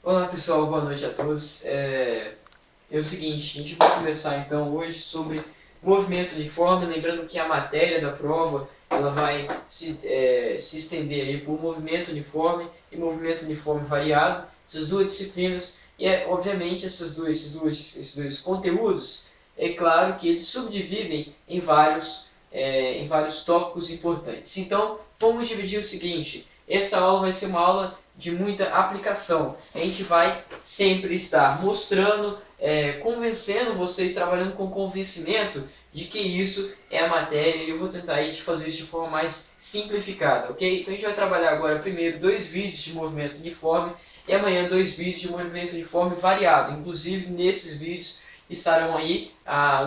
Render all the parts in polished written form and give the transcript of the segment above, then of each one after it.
Olá pessoal, boa noite a todos. É o seguinte, a gente vai começar então hoje sobre movimento uniforme, lembrando que a matéria da prova ela vai se estender aí por movimento uniforme e movimento uniforme variado, essas duas disciplinas, e obviamente esses dois conteúdos, é claro que eles subdividem em vários tópicos importantes. Então, vamos dividir o seguinte, essa aula vai ser uma aula de muita aplicação. A gente vai sempre estar mostrando, convencendo vocês, trabalhando com convencimento de que isso é a matéria e eu vou tentar aí te fazer isso de forma mais simplificada, ok? Então a gente vai trabalhar agora primeiro dois vídeos de movimento uniforme e amanhã dois vídeos de movimento uniforme variado. Inclusive nesses vídeos estarão aí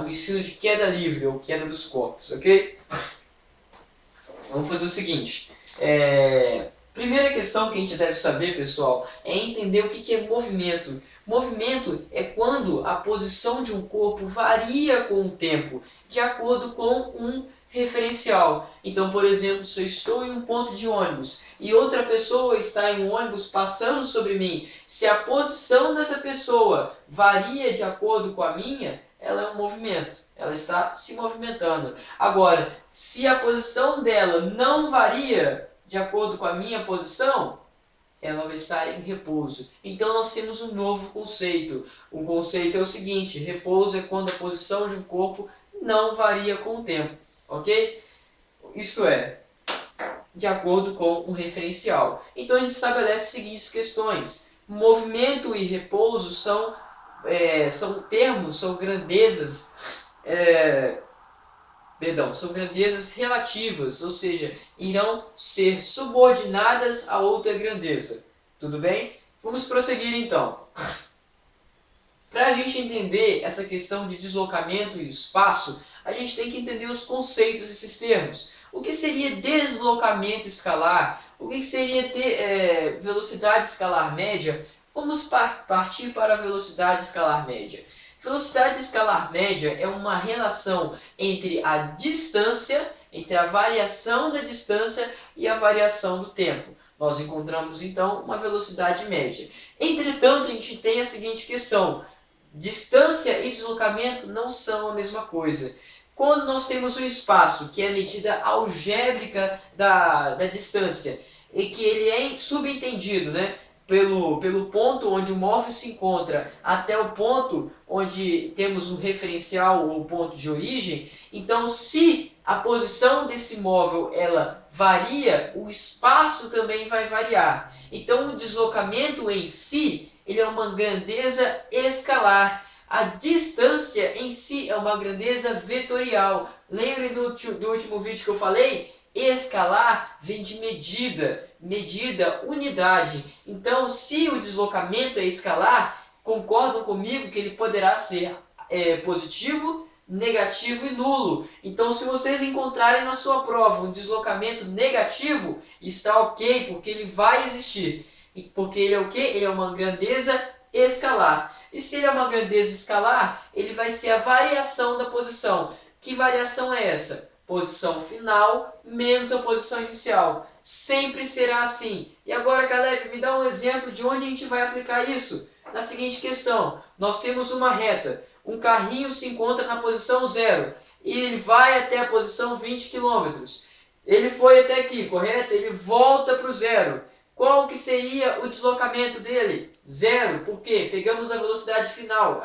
o ensino de queda livre ou queda dos corpos, ok? Vamos fazer o seguinte. Primeira questão que a gente deve saber, pessoal, é entender o que é movimento. Movimento é quando a posição de um corpo varia com o tempo, de acordo com um referencial. Então, por exemplo, se eu estou em um ponto de ônibus e outra pessoa está em um ônibus passando sobre mim, se a posição dessa pessoa varia de acordo com a minha, ela é um movimento, ela está se movimentando. Agora, se a posição dela não varia de acordo com a minha posição, ela vai estar em repouso. Então nós temos um novo conceito. O conceito é o seguinte: repouso é quando a posição de um corpo não varia com o tempo, ok? Isto é, de acordo com um referencial. Então a gente estabelece as seguintes questões: movimento e repouso são termos, são grandezas são grandezas relativas, ou seja, irão ser subordinadas a outra grandeza. Tudo bem? Vamos prosseguir então. Para a gente entender essa questão de deslocamento e espaço, a gente tem que entender os conceitos desses termos. O que seria deslocamento escalar? O que seria ter velocidade escalar média? Vamos partir para a velocidade escalar média. Velocidade escalar média é uma relação entre a distância, entre a variação da distância e a variação do tempo. Nós encontramos então uma velocidade média. Entretanto, a gente tem a seguinte questão: distância e deslocamento não são a mesma coisa. Quando nós temos um espaço, que é a medida algébrica da distância, e que ele é subentendido, né, pelo ponto onde o móvel se encontra até o ponto onde temos um referencial ou ponto de origem, então se a posição desse móvel ela varia, o espaço também vai variar. Então o deslocamento em si ele é uma grandeza escalar. A distância em si é uma grandeza vetorial. Lembrem do último vídeo que eu falei? Escalar vem de medida, medida, unidade. Então, se o deslocamento é escalar, concordam comigo que ele poderá ser positivo, negativo e nulo. Então, se vocês encontrarem na sua prova um deslocamento negativo, está ok, porque ele vai existir. Porque ele é o quê? Ele é uma grandeza escalar. E se ele é uma grandeza escalar, ele vai ser a variação da posição. Que variação é essa? Posição final menos a posição inicial. Sempre será assim. E agora, Caleb, me dá um exemplo de onde a gente vai aplicar isso. Na seguinte questão: nós temos uma reta. Um carrinho se encontra na posição 0 e ele vai até a posição 20 km. Ele foi até aqui, correto? Ele volta para o 0. Qual que seria o deslocamento dele? 0. Por quê? Pegamos a velocidade final,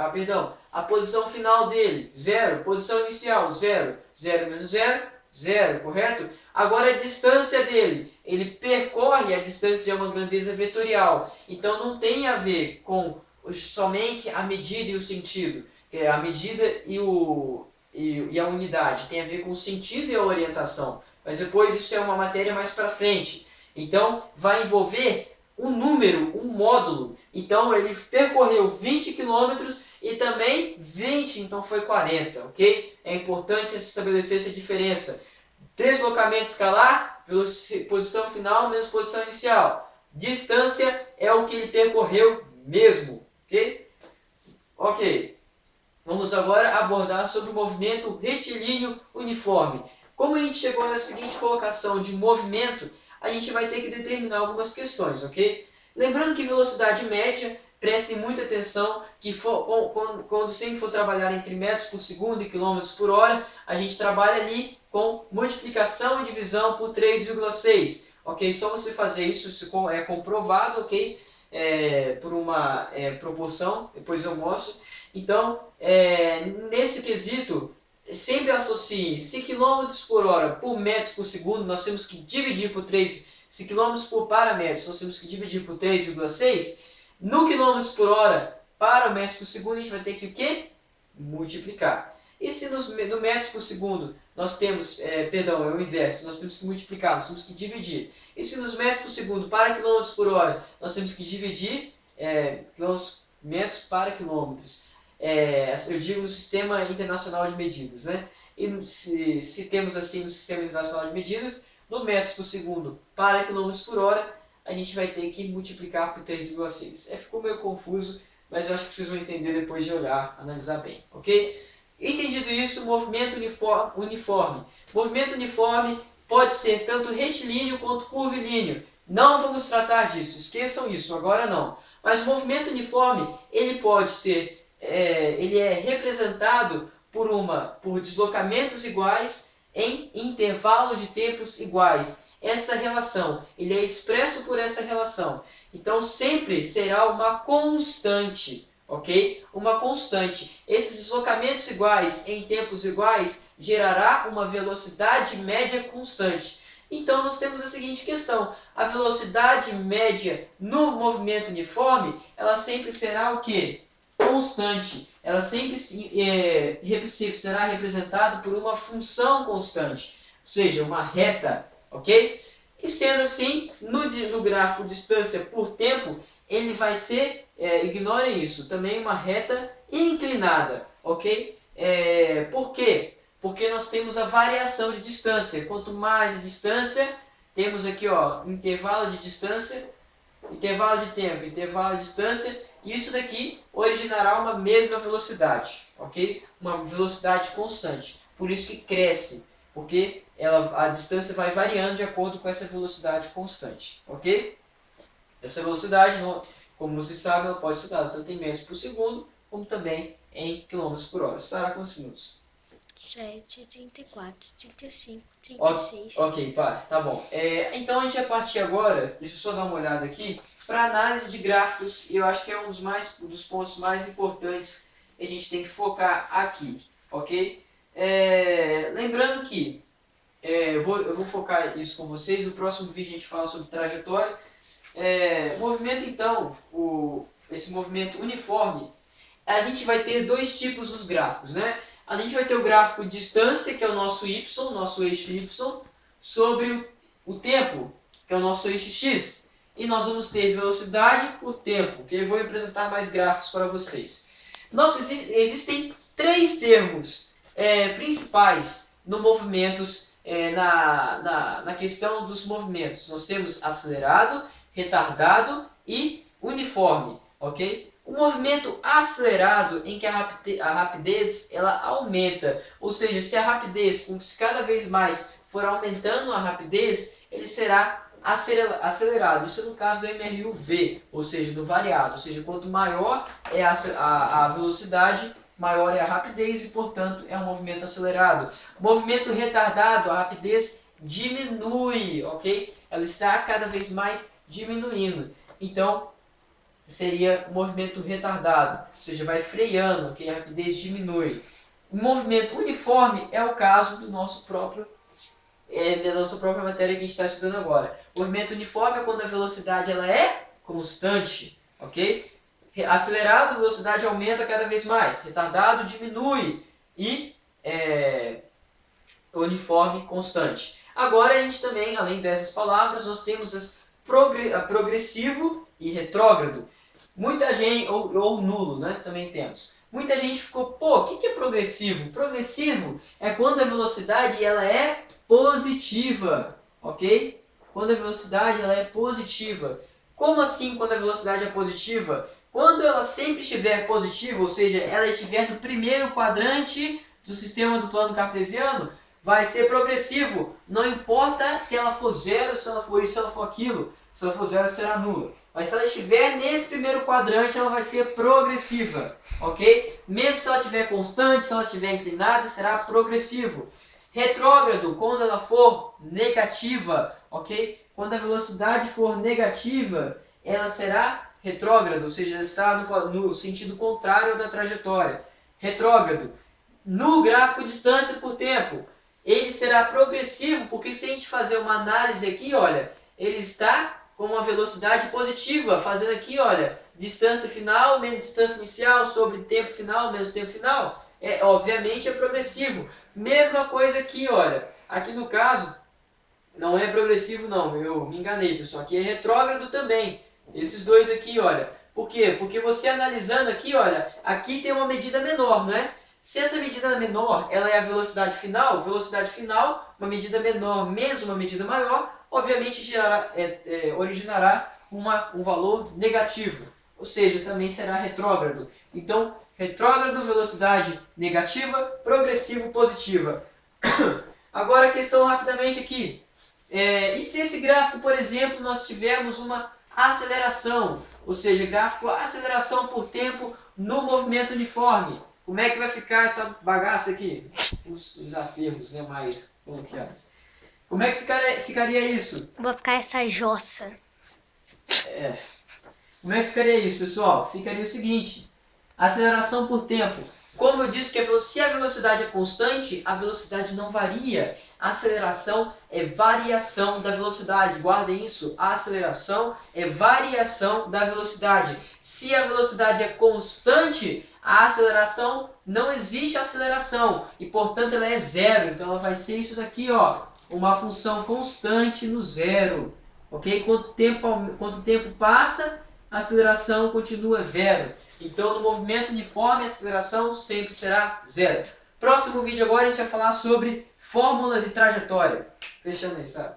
a posição final dele, 0. Posição inicial, 0. 0 menos 0, 0, correto? Agora a distância dele, ele percorre, a distância é uma grandeza vetorial, então não tem a ver com somente a medida e o sentido, que é a medida e a unidade, tem a ver com o sentido e a orientação, mas depois isso é uma matéria mais para frente. Então vai envolver um número, um módulo. Então ele percorreu 20 quilômetros e também 20, então foi 40, ok? É importante estabelecer essa diferença. Deslocamento escalar, posição final menos posição inicial. Distância é o que ele percorreu mesmo, ok? Ok. Vamos agora abordar sobre o movimento retilíneo uniforme. Como a gente chegou na seguinte colocação de movimento, a gente vai ter que determinar algumas questões, ok? Lembrando que velocidade média, prestem muita atenção que quando sempre for trabalhar entre metros por segundo e quilômetros por hora, a gente trabalha ali com multiplicação e divisão por 3,6. Ok? Só você fazer isso, isso é comprovado, ok? Por uma proporção, depois eu mostro. Então, nesse quesito, sempre associe se quilômetros por hora por metros por segundo, nós temos que dividir por 3, se quilômetros por parametros, nós temos que dividir por 3,6. No quilômetros por hora para metros por segundo, a gente vai ter que o quê? Multiplicar. E se no metros por segundo nós temos, perdão, é o inverso, nós temos que multiplicar, nós temos que dividir. E se nos metros por segundo para quilômetros por hora nós temos que dividir, metros para quilômetros. Eu digo no Sistema Internacional de Medidas, né? E se temos assim no Sistema Internacional de Medidas, no metros por segundo para quilômetros por hora, a gente vai ter que multiplicar por 3,6. Ficou meio confuso, mas eu acho que vocês vão entender depois de olhar, analisar bem, ok? Entendido isso, movimento uniforme. Movimento uniforme pode ser tanto retilíneo quanto curvilíneo. Não vamos tratar disso, esqueçam isso, agora não. Mas o movimento uniforme, ele pode ser, ele é representado por deslocamentos iguais em intervalos de tempos iguais. Essa relação, ele é expresso por essa relação. Então sempre será uma constante, ok? Uma constante. Esses deslocamentos iguais em tempos iguais gerará uma velocidade média constante. Então nós temos a seguinte questão: a velocidade média no movimento uniforme, ela sempre será o quê? Constante. Ela sempre será representada por uma função constante, ou seja, uma reta, ok? E sendo assim, no gráfico distância por tempo, ele vai ser, ignorem isso, também uma reta inclinada, ok? Por quê? Porque nós temos a variação de distância. Quanto mais a distância, temos aqui ó, intervalo de distância, intervalo de tempo, intervalo de distância, e isso daqui originará uma mesma velocidade, ok? Uma velocidade constante. Por isso que cresce, porque a distância vai variando de acordo com essa velocidade constante, ok? Essa velocidade, como vocês sabem, ela pode ser dada tanto em metros por segundo, como também em quilômetros por hora. Sara, quantos minutos? 7, 34, 35, 36. Ok, tá bom. Então a gente vai partir agora, deixa eu só dar uma olhada aqui, para análise de gráficos, e eu acho que é um dos pontos mais importantes que a gente tem que focar aqui, ok? Lembrando que eu vou focar isso com vocês, no próximo vídeo a gente fala sobre trajetória. Movimento então, esse movimento uniforme, a gente vai ter dois tipos nos gráficos, né? A gente vai ter o gráfico de distância, que é o nosso y, nosso eixo y, sobre o tempo, que é o nosso eixo x. E nós vamos ter velocidade por tempo, que eu vou representar mais gráficos para vocês. Existem três termos principais no movimentos, na questão dos movimentos. Nós temos acelerado, retardado e uniforme, ok? O movimento acelerado, em que a rapidez ela aumenta, ou seja, se a rapidez, se cada vez mais for aumentando a rapidez, ele será acelerado. Isso é no caso do MRU-V, ou seja, do variado. Ou seja, quanto maior é a velocidade, maior é a rapidez e, portanto, é um movimento acelerado. Movimento retardado, a rapidez diminui, ok? Ela está cada vez mais diminuindo. Então, seria um movimento retardado, ou seja, vai freando, ok? A rapidez diminui. O movimento uniforme é o caso do nosso próprio, da nossa própria matéria que a gente está estudando agora. O movimento uniforme é quando a velocidade ela é constante, ok? Acelerado, a velocidade aumenta cada vez mais. Retardado, diminui. E uniforme, constante. Agora a gente também, além dessas palavras, nós temos progressivo e retrógrado. Muita gente, ou nulo, né? Também temos. Muita gente ficou, o que é progressivo? Progressivo é quando a velocidade ela é positiva, ok? Quando a velocidade ela é positiva. Como assim quando a velocidade é positiva? Quando ela sempre estiver positiva, ou seja, ela estiver no primeiro quadrante do sistema do plano cartesiano, vai ser progressivo. Não importa se ela for zero, se ela for isso, se ela for aquilo. Se ela for zero, será nula. Mas se ela estiver nesse primeiro quadrante, ela vai ser progressiva, ok? Mesmo se ela estiver constante, se ela estiver inclinada, será progressivo. Retrógrado, quando ela for negativa, ok? Quando a velocidade for negativa, ela será retrógrado, ou seja, está no sentido contrário da trajetória. Retrógrado. No gráfico distância por tempo, ele será progressivo, porque se a gente fazer uma análise aqui, olha, ele está com uma velocidade positiva, fazendo aqui, olha, distância final menos distância inicial sobre tempo final menos tempo final. Obviamente é progressivo. Mesma coisa aqui, olha, aqui no caso, não é progressivo não, eu me enganei, pessoal, aqui é retrógrado também. Esses dois aqui, olha. Por quê? Porque você analisando aqui, olha, aqui tem uma medida menor, não é? Se essa medida menor, ela é a velocidade final, uma medida menor menos uma medida maior, obviamente originará um valor negativo, ou seja, também será retrógrado. Então, retrógrado, velocidade negativa, progressivo, positiva. Agora a questão rapidamente aqui. E se esse gráfico, por exemplo, nós tivermos uma aceleração, ou seja, gráfico aceleração por tempo no movimento uniforme? Como é que vai ficar essa bagaça aqui? Os aterros, né, mais coloquiais. Como é que ficaria isso? Vai ficar essa jossa. Como é que ficaria isso, pessoal? Ficaria o seguinte: aceleração por tempo. Como eu disse que se a velocidade é constante, a velocidade não varia. A aceleração é variação da velocidade. Guardem isso. A aceleração é variação da velocidade. Se a velocidade é constante, a aceleração não existe aceleração. E, portanto, ela é zero. Então, ela vai ser isso daqui, ó. Uma função constante no zero. Ok? Quanto tempo passa, a aceleração continua zero. Então, no movimento uniforme, a aceleração sempre será zero. Próximo vídeo agora a gente vai falar sobre fórmulas e trajetória. Fechando aí, sabe?